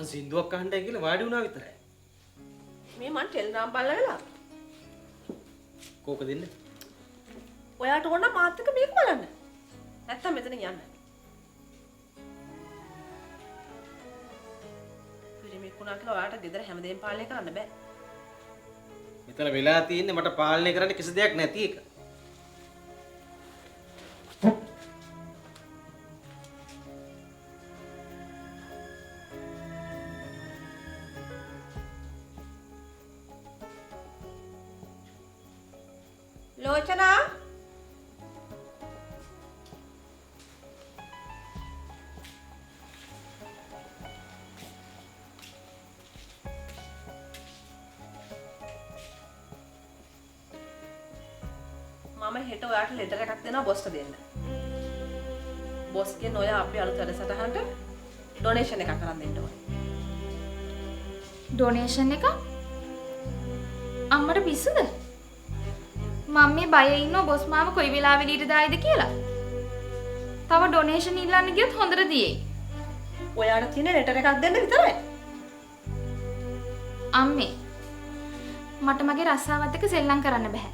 මං සින්දුවක් අහන්නයි කියලා වාඩි වුණා විතරයි. මේ මං ටෙලිග්‍රෑම් බලලා වෙලා. කෝක දෙන්න. ඔයාට ඕන නම් මාත් එක්ක මේක බලන්න. නැත්තම් මෙතන යන්න. පිරිමි කුණා කියලා ඔයාට ගෙදර හැමදේම පාලනය කරන්න බෑ. මෙතන වෙලා තියෙන්නේ මට පාලනය කරන්න කිසි දෙයක් නැති එක. ලෝචනා මම හෙට ඔයාට ලෙටර් එකක් දෙනවා බොස්ට දෙන්න. බොස් කියන ඔයා අපේ අලුත් වැඩසටහනට ඩොනේෂන් එකක් කරන් දෙන්න ඕනේ. ඩොනේෂන් එක? අම්මට පිස්සුද? මම මේ බයේ ඉන්නව බොස් මාව කොයි වෙලාවෙ ඊට දායිද කියලා. තව ඩොනේෂන් ඉල්ලන්න ගියොත් හොඳට දියේ. ඔයාට තියෙන ලෙටර් එකක් දෙන්න විතරයි. අම්මේ මට මගේ රස්සාවත් එක්ක සෙල්ලම් කරන්න බෑ.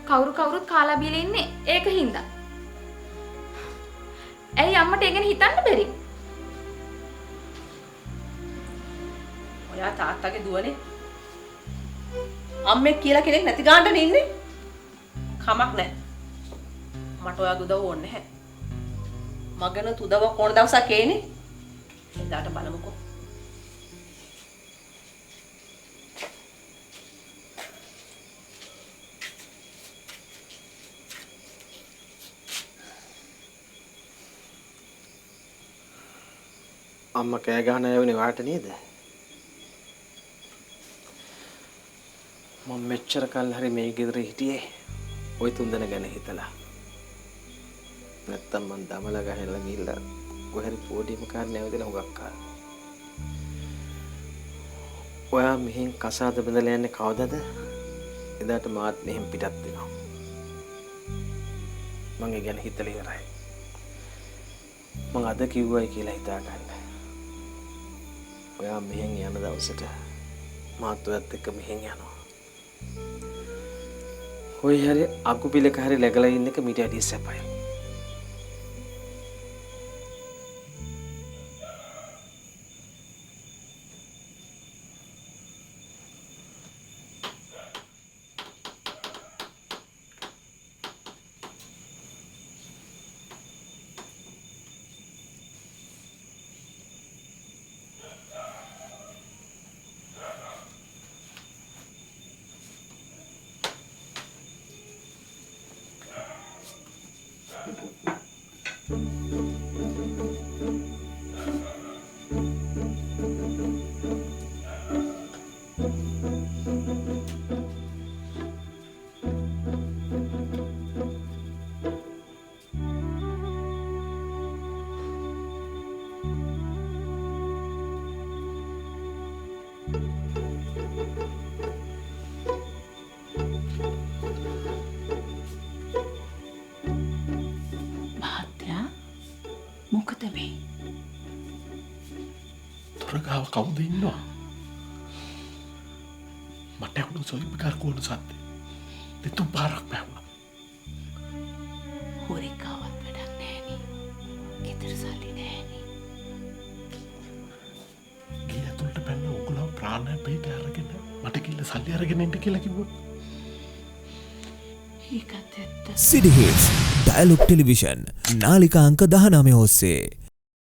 කවුරුත් කාලා බීලා ඉන්නේ ඒක හින්දා. ඇයි අම්මට ඒ ගැන හිතන්න බැරි? ඔයා තාත්තගේ දුවනේ. අම්මෙක් කියලා කෙනෙක් නැති ගානට ඉන්නේ. කමක් නැහැ. මට ඔයාගේ උදව් ඕනේ නැහැ. මගන උදව් කොන දවසක් එන්නේ. එදාට බලමුකෝ. අම්මා කෑ ගහන ඇවිනේ වාට නේද? මම මෙච්චර කල් හරි මේ ගෙදර හිටියේ ওই තුන්දෙනා ගැන හිතලා. නැත්තම් මං දමලා ගහලා ගිහිල්ලා කොහරි පොඩිම කාරණේ නැවදලා හුඟක් කාලා. ඔයා මෙහෙන් කසාද බඳලා යන්නේ කවදද? එදාට මාත් මෙහෙන් පිටත් වෙනවා. මං ඒ ගැන හිතලා ඉවරයි. මං අද කිව්වයි කියලා හිතාගන්න. ඔයා මෙහෙන් යන දවසට මාත් ඔයත් එක්ක මෙහෙන් යනවා. ඔය හැරි අකුපිලක හරි läගලා ඉන්න එක මීට වැඩිය සැපයි. මොකද මේ? තොරගාව කවුද ඉන්නවා? මට ඇහුණු සොයිම කරකවන සද්දේ. දෙතුන් පාරක් පැහුණා. හොරෙක්කාවත් වැඩක් නෑනේ. ගෙදර සල්ලි නෑනේ. ගේ ඇතුළට පැන්න ඔගොල්ලෝ ප්‍රාණය පිට අරගෙන මට කිව්ල සල්ලි අරගෙන එන්න කියලා කිව්වොත්. ඒකත් ඇත්ත. City Hits Dialog Television නාලිකා අංක 19 ඔස්සේ